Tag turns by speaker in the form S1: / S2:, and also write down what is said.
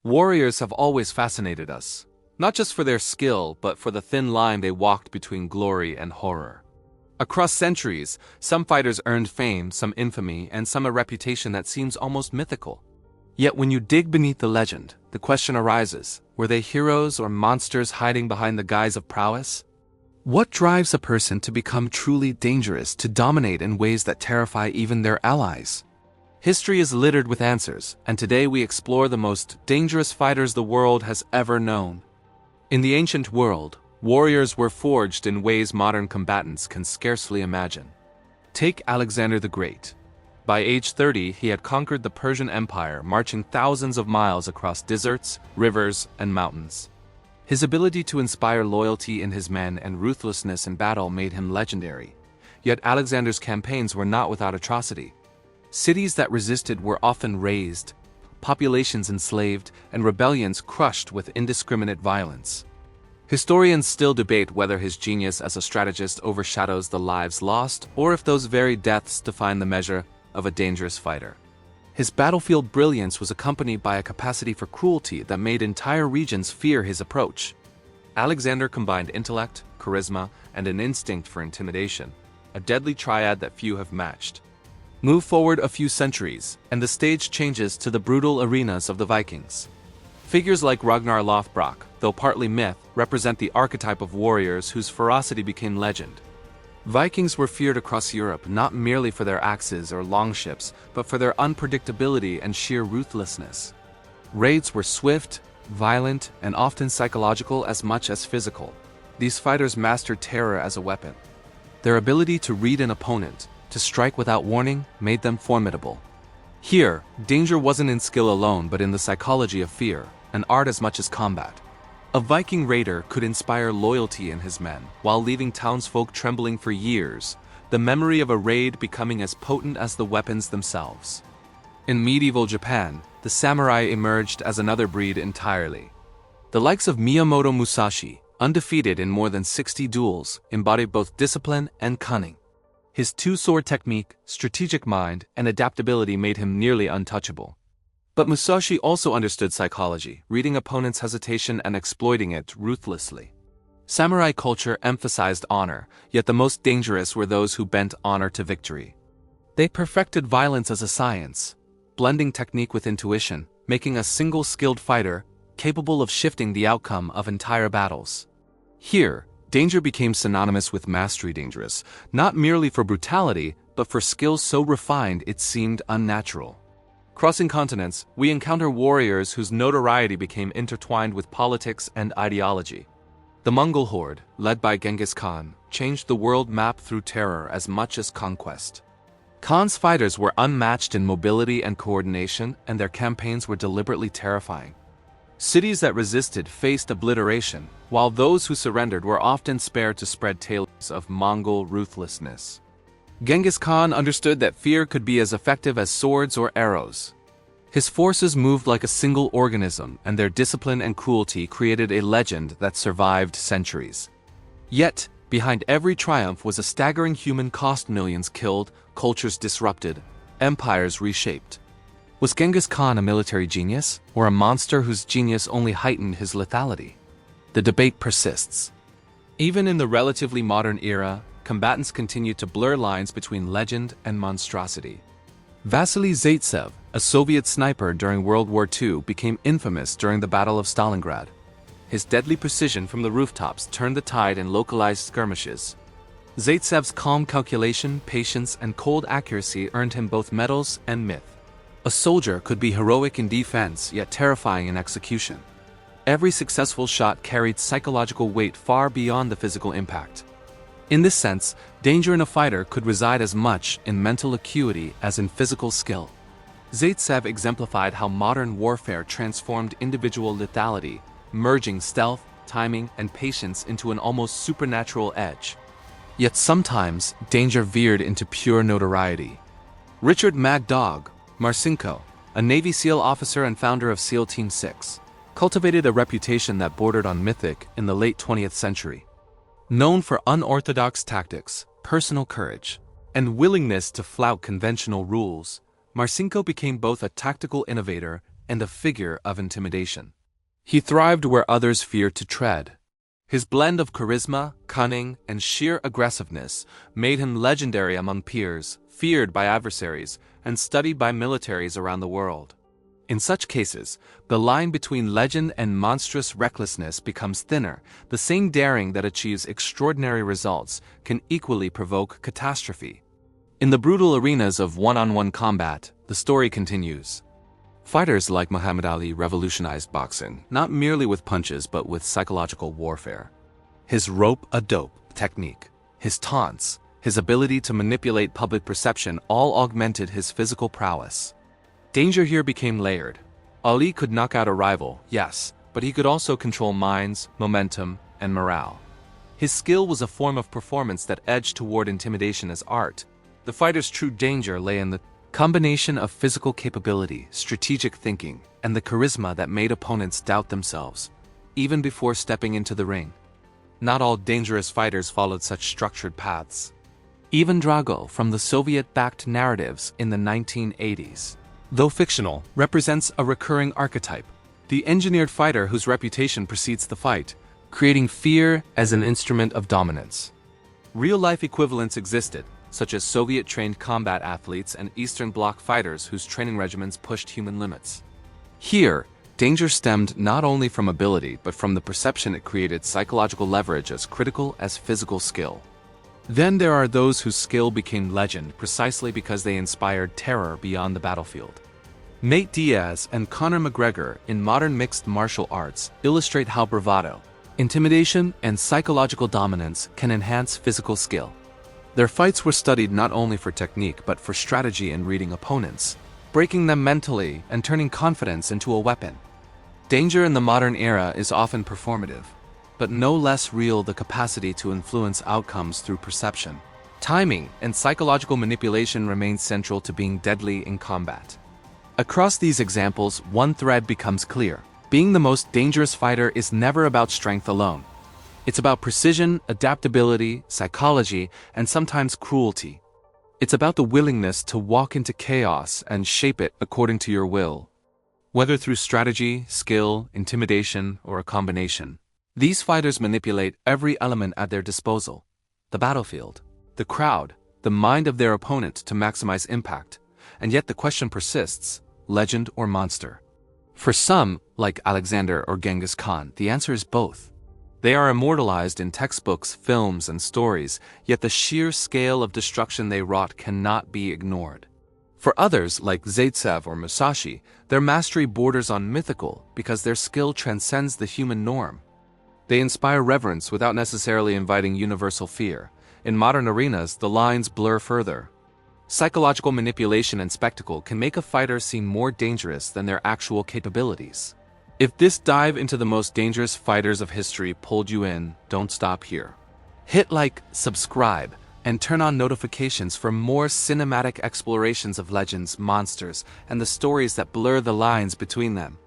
S1: Warriors have always fascinated us, not just for their skill, but for the thin line they walked between glory and horror. Across centuries, some fighters earned fame, some infamy, and some a reputation that seems almost mythical. Yet when you dig beneath the legend, the question arises, were they heroes or monsters hiding behind the guise of prowess? What drives a person to become truly dangerous, to dominate in ways that terrify even their allies? History is littered with answers, and today we explore the most dangerous fighters the world has ever known. In the ancient world, warriors were forged in ways modern combatants can scarcely imagine. Take Alexander the Great. By age 30, he had conquered the Persian Empire, marching thousands of miles across deserts, rivers, and mountains. His ability to inspire loyalty in his men and ruthlessness in battle made him legendary. Yet Alexander's campaigns were not without atrocity. Cities that resisted were often razed, populations enslaved, and rebellions crushed with indiscriminate violence. Historians still debate whether his genius as a strategist overshadows the lives lost, or if those very deaths define the measure of a dangerous fighter. His battlefield brilliance was accompanied by a capacity for cruelty that made entire regions fear his approach. Alexander combined intellect, charisma, and an instinct for intimidation, a deadly triad that few have matched. Move forward a few centuries, and the stage changes to the brutal arenas of the Vikings. Figures like Ragnar Lothbrok, though partly myth, represent the archetype of warriors whose ferocity became legend. Vikings were feared across Europe not merely for their axes or longships, but for their unpredictability and sheer ruthlessness. Raids were swift, violent, and often psychological as much as physical. These fighters mastered terror as a weapon. Their ability to read an opponent, to strike without warning, made them formidable. Here, danger wasn't in skill alone but in the psychology of fear, an art as much as combat. A Viking raider could inspire loyalty in his men, while leaving townsfolk trembling for years, the memory of a raid becoming as potent as the weapons themselves. In medieval Japan, the samurai emerged as another breed entirely. The likes of Miyamoto Musashi, undefeated in more than 60 duels, embodied both discipline and cunning. His two-sword technique, strategic mind, and adaptability made him nearly untouchable. But Musashi also understood psychology, reading opponents' hesitation and exploiting it ruthlessly. Samurai culture emphasized honor, yet the most dangerous were those who bent honor to victory. They perfected violence as a science, blending technique with intuition, making a single skilled fighter capable of shifting the outcome of entire battles. Here, danger became synonymous with mastery dangerous, not merely for brutality, but for skills so refined it seemed unnatural. Crossing continents, we encounter warriors whose notoriety became intertwined with politics and ideology. The Mongol horde, led by Genghis Khan, changed the world map through terror as much as conquest. Khan's fighters were unmatched in mobility and coordination, and their campaigns were deliberately terrifying. Cities that resisted faced obliteration, while those who surrendered were often spared to spread tales of Mongol ruthlessness. Genghis Khan understood that fear could be as effective as swords or arrows. His forces moved like a single organism, and their discipline and cruelty created a legend that survived centuries. Yet, behind every triumph was a staggering human cost: millions killed, cultures disrupted, empires reshaped. Was Genghis Khan a military genius, or a monster whose genius only heightened his lethality? The debate persists. Even in the relatively modern era, combatants continued to blur lines between legend and monstrosity. Vasily Zaitsev, a Soviet sniper during World War II, became infamous during the Battle of Stalingrad. His deadly precision from the rooftops turned the tide in localized skirmishes. Zaitsev's calm calculation, patience, and cold accuracy earned him both medals and myth. A soldier could be heroic in defense, yet terrifying in execution. Every successful shot carried psychological weight far beyond the physical impact. In this sense, danger in a fighter could reside as much in mental acuity as in physical skill. Zaitsev exemplified how modern warfare transformed individual lethality, merging stealth, timing, and patience into an almost supernatural edge. Yet sometimes, danger veered into pure notoriety. Richard Mad Dog Marcinko, a Navy SEAL officer and founder of SEAL Team 6, cultivated a reputation that bordered on mythic in the late 20th century. Known for unorthodox tactics, personal courage, and willingness to flout conventional rules, Marcinko became both a tactical innovator and a figure of intimidation. He thrived where others feared to tread. His blend of charisma, cunning, and sheer aggressiveness made him legendary among peers, feared by adversaries, and studied by militaries around the world. In such cases, the line between legend and monstrous recklessness becomes thinner. The same daring that achieves extraordinary results can equally provoke catastrophe. In the brutal arenas of one-on-one combat, the story continues. Fighters like Muhammad Ali revolutionized boxing, not merely with punches but with psychological warfare. His rope-a-dope technique, his taunts, his ability to manipulate public perception all augmented his physical prowess. Danger here became layered. Ali could knock out a rival, yes, but he could also control minds, momentum, and morale. His skill was a form of performance that edged toward intimidation as art. The fighter's true danger lay in the combination of physical capability, strategic thinking, and the charisma that made opponents doubt themselves, even before stepping into the ring. Not all dangerous fighters followed such structured paths. Ivan Drago from the Soviet-backed narratives in the 1980s, though fictional, represents a recurring archetype, the engineered fighter whose reputation precedes the fight, creating fear as an instrument of dominance. Real-life equivalents existed, such as Soviet-trained combat athletes and Eastern Bloc fighters whose training regimens pushed human limits. Here, danger stemmed not only from ability but from the perception it created psychological leverage as critical as physical skill. Then there are those whose skill became legend precisely because they inspired terror beyond the battlefield. Nate Diaz and Conor McGregor in modern mixed martial arts illustrate how bravado, intimidation, and psychological dominance can enhance physical skill. Their fights were studied not only for technique but for strategy in reading opponents, breaking them mentally and turning confidence into a weapon. Danger in the modern era is often performative, but no less real the capacity to influence outcomes through perception. Timing and psychological manipulation remain central to being deadly in combat. Across these examples, one thread becomes clear. Being the most dangerous fighter is never about strength alone. It's about precision, adaptability, psychology, and sometimes cruelty. It's about the willingness to walk into chaos and shape it according to your will. Whether through strategy, skill, intimidation, or a combination, these fighters manipulate every element at their disposal: the battlefield, the crowd, the mind of their opponent to maximize impact. And yet the question persists: legend or monster? For some, like Alexander or Genghis Khan, the answer is both. They are immortalized in textbooks, films, and stories, yet the sheer scale of destruction they wrought cannot be ignored. For others, like Zaitsev or Musashi, their mastery borders on mythical because their skill transcends the human norm. They inspire reverence without necessarily inviting universal fear. In modern arenas, the lines blur further. Psychological manipulation and spectacle can make a fighter seem more dangerous than their actual capabilities. If this dive into the most dangerous fighters of history pulled you in, don't stop here. Hit like, subscribe, and turn on notifications for more cinematic explorations of legends, monsters, and the stories that blur the lines between them.